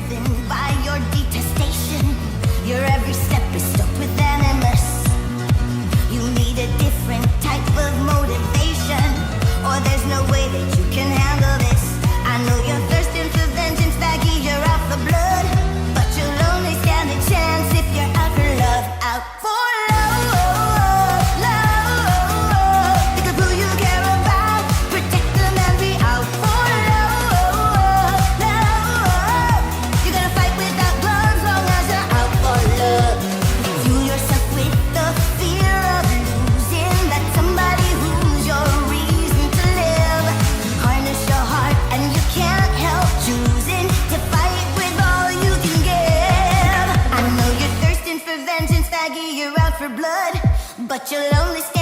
driven by your detestation. Your every step is stoked with animus. You need a different type of motivation, or there's no way that you can handle this. I know you're thirsting for vengeance, Baggy, you're out for blood, but you'll only stand a chance if you're out for love, out for love, love. Think of who you care about, protect them and be out for love, love. You're gonna fight without gloves long as you're out for love. Fuel yourself with the fear of losing that somebody who's your reason to live. Harness your heart and you can't help choosing to fight with all you can give. I know you're thirsting for vengeance, Faggy, you're out for blood, but you'll only stand